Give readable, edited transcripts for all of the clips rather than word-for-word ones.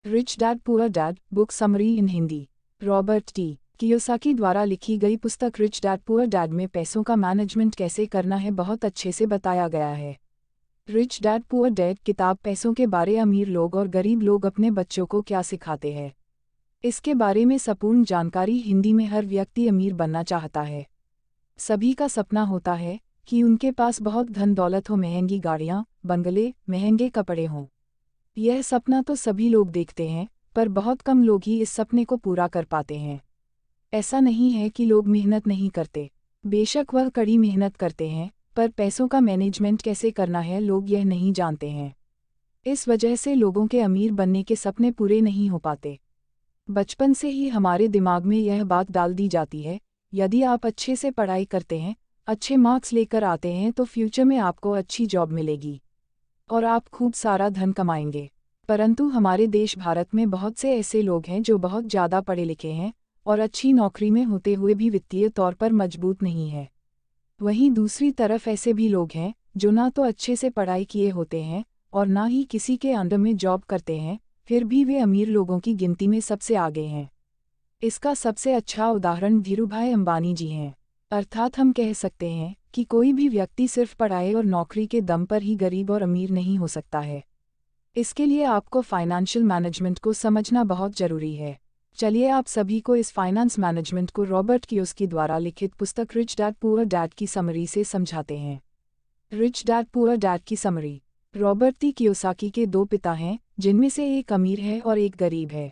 Rich dad poor dad book summary इन Hindi. Robert T Kiyosaki द्वारा लिखी गई पुस्तक रिच डैड पुअर डैड में पैसों का मैनेजमेंट कैसे करना है बहुत अच्छे से बताया गया है। रिच डैड पुअर डैड किताब पैसों के बारे अमीर लोग और गरीब लोग अपने बच्चों को क्या सिखाते हैं, इसके बारे में संपूर्ण जानकारी। हिंदी में हर व्यक्ति अमीर बनना चाहता है। सभी का सपना होता है कि उनके पास बहुत धन दौलत हो, महंगी गाड़ियाँ, बंगले, महंगे कपड़े हों। यह सपना तो सभी लोग देखते हैं, पर बहुत कम लोग ही इस सपने को पूरा कर पाते हैं। ऐसा नहीं है कि लोग मेहनत नहीं करते, बेशक वह कड़ी मेहनत करते हैं, पर पैसों का मैनेजमेंट कैसे करना है लोग यह नहीं जानते हैं। इस वजह से लोगों के अमीर बनने के सपने पूरे नहीं हो पाते। बचपन से ही हमारे दिमाग में यह बात डाल दी जाती है, यदि आप अच्छे से पढ़ाई करते हैं, अच्छे मार्क्स लेकर आते हैं तो फ्यूचर में आपको अच्छी जॉब मिलेगी और आप खूब सारा धन कमाएंगे। परंतु हमारे देश भारत में बहुत से ऐसे लोग हैं जो बहुत ज़्यादा पढ़े लिखे हैं और अच्छी नौकरी में होते हुए भी वित्तीय तौर पर मजबूत नहीं है। वहीं दूसरी तरफ ऐसे भी लोग हैं जो ना तो अच्छे से पढ़ाई किए होते हैं और ना ही किसी के अंडर में जॉब करते हैं, फिर भी वे अमीर लोगों की गिनती में सबसे आगे हैं। इसका सबसे अच्छा उदाहरण धीरूभाई अंबानी जी हैं। अर्थात हम कह सकते हैं कि कोई भी व्यक्ति सिर्फ पढ़ाई और नौकरी के दम पर ही गरीब और अमीर नहीं हो सकता है। इसके लिए आपको फाइनेंशियल मैनेजमेंट को समझना बहुत जरूरी है। चलिए आप सभी को इस फाइनेंस मैनेजमेंट को रॉबर्ट कियोसाकी द्वारा लिखित पुस्तक रिच डैड पुअर डैड की समरी से समझाते हैं। रिच डैड पुअर डैड की समरी। रॉबर्ट टी कियोसाकी के दो पिता हैं, जिनमें से एक अमीर है और एक गरीब है।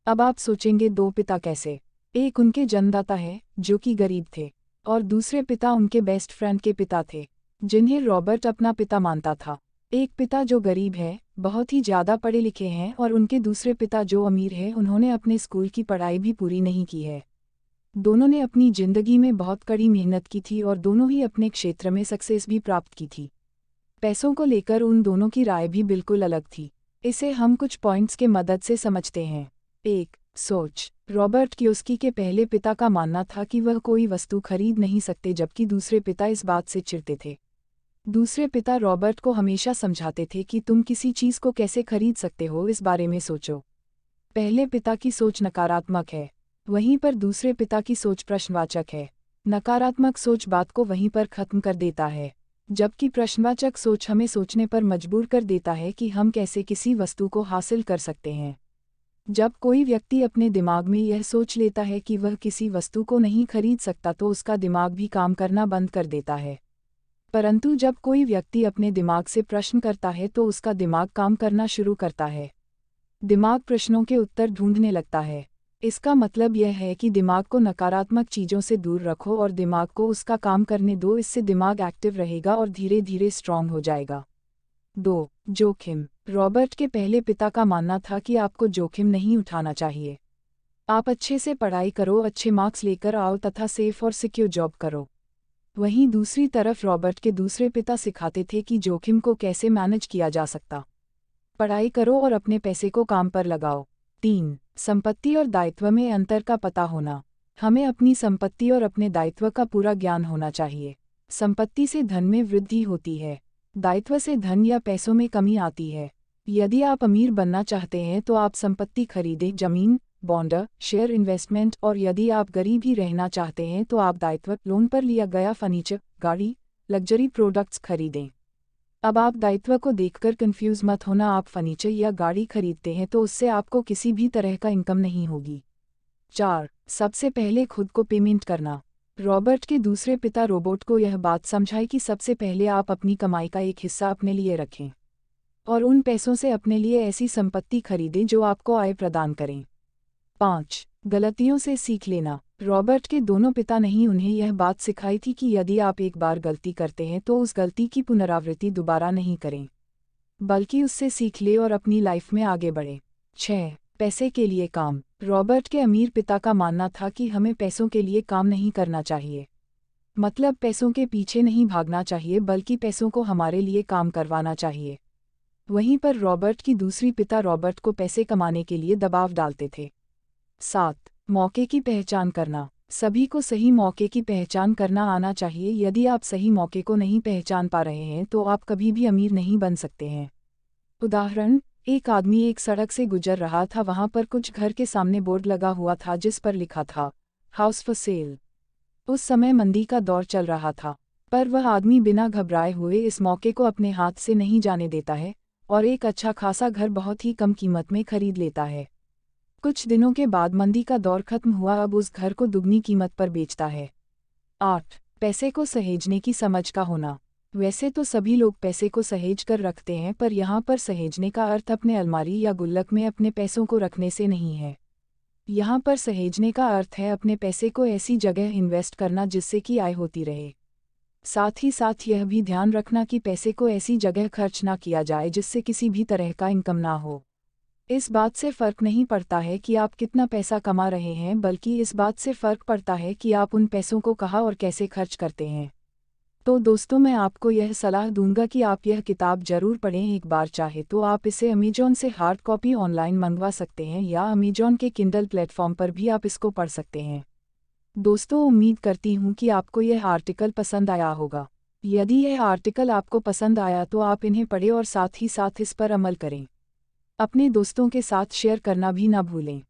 अब आप सोचेंगे दो पिता कैसे? एक उनके जन्मदाता है जो कि गरीब थे और दूसरे पिता उनके बेस्ट फ्रेंड के पिता थे, जिन्हें रॉबर्ट अपना पिता मानता था। एक पिता जो गरीब है, बहुत ही ज़्यादा पढ़े लिखे हैं और उनके दूसरे पिता जो अमीर है, उन्होंने अपने स्कूल की पढ़ाई भी पूरी नहीं की है। दोनों ने अपनी ज़िंदगी में बहुत कड़ी मेहनत की थी और दोनों ही अपने क्षेत्र में सक्सेस भी प्राप्त की थी। पैसों को लेकर उन दोनों की राय भी बिल्कुल अलग थी। इसे हम कुछ पॉइंट्स के मदद से समझते हैं। 1. सोच। रॉबर्ट कियोसाकी के पहले पिता का मानना था कि वह कोई वस्तु खरीद नहीं सकते, जबकि दूसरे पिता इस बात से चिढ़ते थे। दूसरे पिता रॉबर्ट को हमेशा समझाते थे कि तुम किसी चीज़ को कैसे खरीद सकते हो, इस बारे में सोचो। पहले पिता की सोच नकारात्मक है, वहीं पर दूसरे पिता की सोच प्रश्नवाचक है। नकारात्मक सोच बात को वहीं पर खत्म कर देता है, जबकि प्रश्नवाचक सोच हमें सोचने पर मजबूर कर देता है कि हम कैसे किसी वस्तु को हासिल कर सकते हैं। जब कोई व्यक्ति अपने दिमाग में यह सोच लेता है कि वह किसी वस्तु को नहीं खरीद सकता तो उसका दिमाग भी काम करना बंद कर देता है। परंतु जब कोई व्यक्ति अपने दिमाग से प्रश्न करता है तो उसका दिमाग काम करना शुरू करता है। दिमाग प्रश्नों के उत्तर ढूंढने लगता है। इसका मतलब यह है कि दिमाग को नकारात्मक चीज़ों से दूर रखो और दिमाग को उसका काम करने दो, इससे दिमाग एक्टिव रहेगा और धीरे धीरे स्ट्रॉन्ग हो जाएगा। 2. जोखिम। रॉबर्ट के पहले पिता का मानना था कि आपको जोखिम नहीं उठाना चाहिए। आप अच्छे से पढ़ाई करो, अच्छे मार्क्स लेकर आओ तथा सेफ और सिक्योर जॉब करो। वहीं दूसरी तरफ रॉबर्ट के दूसरे पिता सिखाते थे कि जोखिम को कैसे मैनेज किया जा सकता। पढ़ाई करो और अपने पैसे को काम पर लगाओ। 3. संपत्ति और दायित्व में अंतर का पता होना। हमें अपनी संपत्ति और अपने दायित्व का पूरा ज्ञान होना चाहिए। संपत्ति से धन में वृद्धि होती है, दायित्व से धन या पैसों में कमी आती है। यदि आप अमीर बनना चाहते हैं तो आप संपत्ति खरीदें, जमीन, बॉन्ड, शेयर इन्वेस्टमेंट, और यदि आप गरीब ही रहना चाहते हैं तो आप दायित्व, लोन पर लिया गया फर्नीचर, गाड़ी, लग्जरी प्रोडक्ट्स खरीदें। अब आप दायित्व को देखकर कंफ्यूज मत होना। आप फर्नीचर या गाड़ी खरीदते हैं तो उससे आपको किसी भी तरह का इनकम नहीं होगी। 4. सबसे पहले खुद को पेमेंट करना। रॉबर्ट के दूसरे पिता रोबोट को यह बात समझाई कि सबसे पहले आप अपनी कमाई का एक हिस्सा अपने लिए रखें और उन पैसों से अपने लिए ऐसी संपत्ति खरीदें जो आपको आय प्रदान करें। 5. गलतियों से सीख लेना। रॉबर्ट के दोनों पिता ने उन्हें यह बात सिखाई थी कि यदि आप एक बार गलती करते हैं तो उस गलती की पुनरावृत्ति दोबारा नहीं करें, बल्कि उससे सीख ले और अपनी लाइफ में आगे बढ़े। 6. पैसे के लिए काम। रॉबर्ट के अमीर पिता का मानना था कि हमें पैसों के लिए काम नहीं करना चाहिए, मतलब पैसों के पीछे नहीं भागना चाहिए, बल्कि पैसों को हमारे लिए काम करवाना चाहिए। वहीं पर रॉबर्ट की दूसरी पिता रॉबर्ट को पैसे कमाने के लिए दबाव डालते थे। 7. मौके की पहचान करना। सभी को सही मौके की पहचान करना आना चाहिए। यदि आप सही मौके को नहीं पहचान पा रहे हैं तो आप कभी भी अमीर नहीं बन सकते हैं। उदाहरण, एक आदमी एक सड़क से गुजर रहा था। वहां पर कुछ घर के सामने बोर्ड लगा हुआ था जिस पर लिखा था, हाउस फॉर सेल। उस समय मंदी का दौर चल रहा था, पर वह आदमी बिना घबराए हुए इस मौके को अपने हाथ से नहीं जाने देता है और एक अच्छा खासा घर बहुत ही कम कीमत में खरीद लेता है। कुछ दिनों के बाद मंदी का दौर खत्म हुआ, अब उस घर को दुगनी कीमत पर बेचता है। 8. पैसे को सहेजने की समझ का होना। वैसे तो सभी लोग पैसे को सहेज कर रखते हैं, पर यहाँ पर सहेजने का अर्थ अपने अलमारी या गुल्लक में अपने पैसों को रखने से नहीं है। यहाँ पर सहेजने का अर्थ है अपने पैसे को ऐसी जगह इन्वेस्ट करना जिससे कि आय होती रहे। साथ ही साथ यह भी ध्यान रखना कि पैसे को ऐसी जगह खर्च ना किया जाए जिससे किसी भी तरह का इनकम ना हो। इस बात से फ़र्क नहीं पड़ता है कि आप कितना पैसा कमा रहे हैं, बल्कि इस बात से फ़र्क पड़ता है कि आप उन पैसों को कहाँ और कैसे खर्च करते हैं। तो दोस्तों, मैं आपको यह सलाह दूंगा कि आप यह किताब ज़रूर पढ़ें एक बार। चाहे तो आप इसे अमेज़ॉन से हार्ड कॉपी ऑनलाइन मंगवा सकते हैं या अमेज़ॉन के किंडल प्लेटफॉर्म पर भी आप इसको पढ़ सकते हैं। दोस्तों, उम्मीद करती हूँ कि आपको यह आर्टिकल पसंद आया होगा। यदि यह आर्टिकल आपको पसंद आया तो आप इन्हें पढ़ें और साथ ही साथ इस पर अमल करें। अपने दोस्तों के साथ शेयर करना भी ना भूलें।